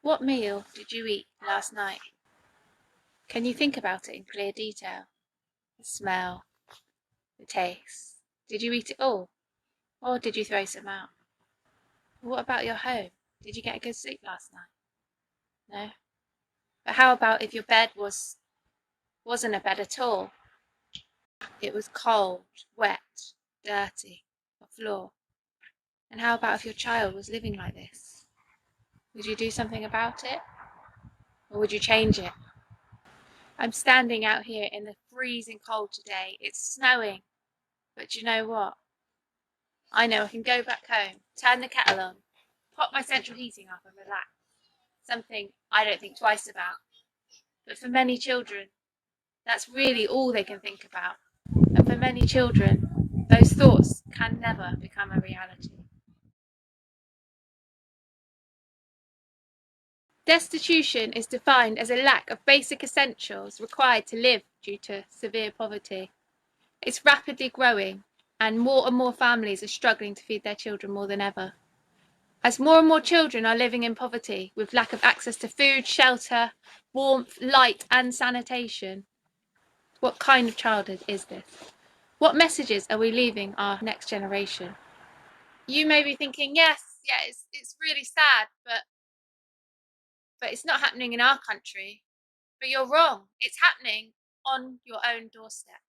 What meal did you eat last night? Can you think about it in clear detail? The smell, the taste. Did you eat it all? Or did you throw some out? What about your home? Did you get a good sleep last night? No? But how about if your bed wasn't a bed at all? It was cold, wet, dirty, a floor. And how about if your child was living like this? Would you do something about it? Or would you change it? I'm standing out here in the freezing cold today. It's snowing. But you know what? I know I can go back home, turn the kettle on, pop my central heating up and relax. Something I don't think twice about. But for many children, that's really all they can think about. And for many children, those thoughts can never become a reality. Destitution is defined as a lack of basic essentials required to live due to severe poverty. It's rapidly growing, and more families are struggling to feed their children more than ever. As more and more children are living in poverty with lack of access to food, shelter, warmth, light, and sanitation, what kind of childhood is this? What messages are we leaving our next generation? You may be thinking, yes, yeah, it's really sad, but it's not happening in our country. But you're wrong. It's happening on your own doorstep.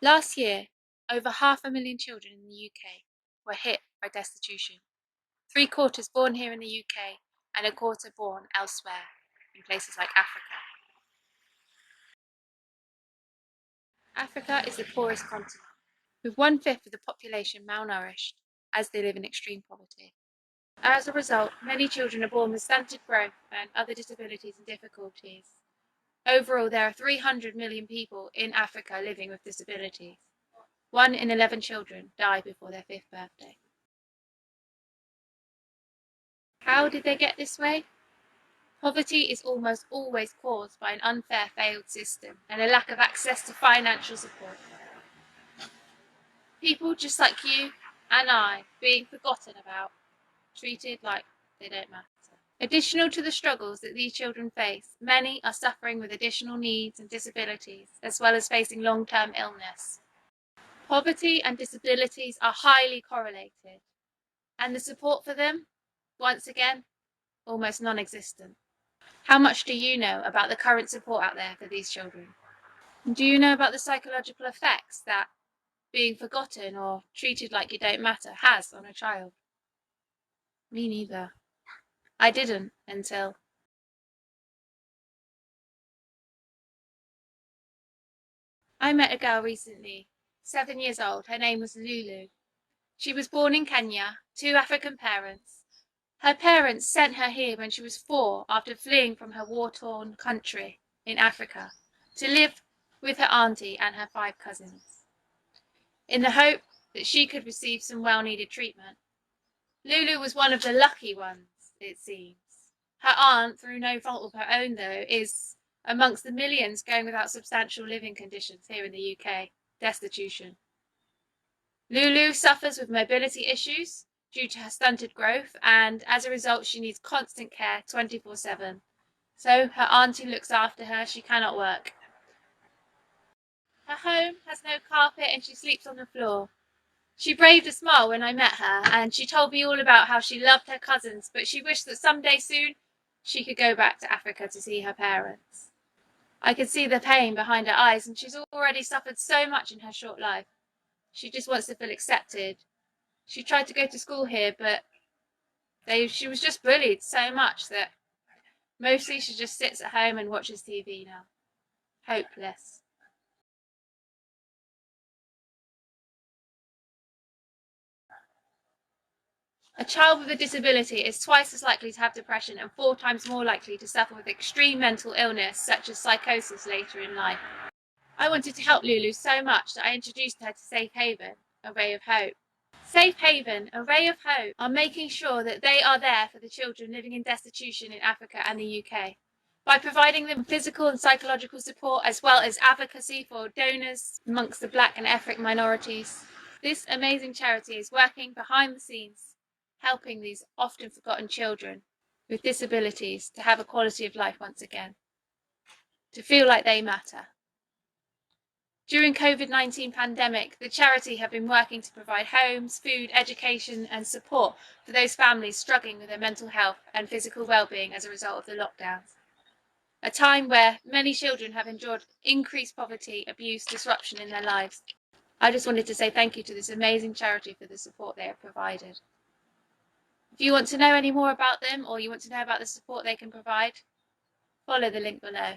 Last year, over 500,000 children in the UK were hit by destitution. 3/4 born here in the UK and 1/4 born elsewhere in places like Africa. Africa is the poorest continent, with 1/5 of the population malnourished as they live in extreme poverty. As a result, many children are born with stunted growth and other disabilities and difficulties. Overall, there are 300 million people in Africa living with disabilities. 1 in 11 children die before their 5th birthday. How did they get this way? Poverty is almost always caused by an unfair failed system and a lack of access to financial support. People just like you and I being forgotten about, treated like they don't matter. Additional to the struggles that these children face, many are suffering with additional needs and disabilities, as well as facing long-term illness. Poverty and disabilities are highly correlated, and the support for them, once again, almost non-existent. How much do you know about the current support out there for these children? Do you know about the psychological effects that being forgotten or treated like you don't matter has on a child? Me neither. I didn't until... I met a girl recently, 7 years old. Her name was Lulu. She was born in Kenya to African parents. Her parents sent her here when she was 4 after fleeing from her war-torn country in Africa to live with her auntie and her 5 cousins, in the hope that she could receive some well-needed treatment. Lulu was one of the lucky ones, it seems. Her aunt, through no fault of her own though, is amongst the millions going without substantial living conditions here in the UK, destitution. Lulu suffers with mobility issues due to her stunted growth, and as a result she needs constant care 24/7. So her auntie looks after her, she cannot work. Her home has no carpet and she sleeps on the floor. She braved a smile when I met her, and she told me all about how she loved her cousins, but she wished that someday soon she could go back to Africa to see her parents. I could see the pain behind her eyes, and she's already suffered so much in her short life. She just wants to feel accepted. She tried to go to school here, but she was just bullied so much that mostly she just sits at home and watches TV now. Hopeless. A child with a disability is twice as likely to have depression and 4 times more likely to suffer with extreme mental illness such as psychosis later in life. I wanted to help Lulu so much that I introduced her to Safehaven, a ray of hope. Safehaven, a ray of hope, are making sure that they are there for the children living in destitution in Africa and the UK by providing them physical and psychological support as well as advocacy for donors amongst the black and ethnic minorities. This amazing charity is working behind the scenes helping these often forgotten children with disabilities to have a quality of life once again, to feel like they matter. During COVID-19 pandemic, the charity have been working to provide homes, food, education and support for those families struggling with their mental health and physical well-being as a result of the lockdowns. A time where many children have endured increased poverty, abuse, disruption in their lives. I just wanted to say thank you to this amazing charity for the support they have provided. If you want to know any more about them or you want to know about the support they can provide, follow the link below.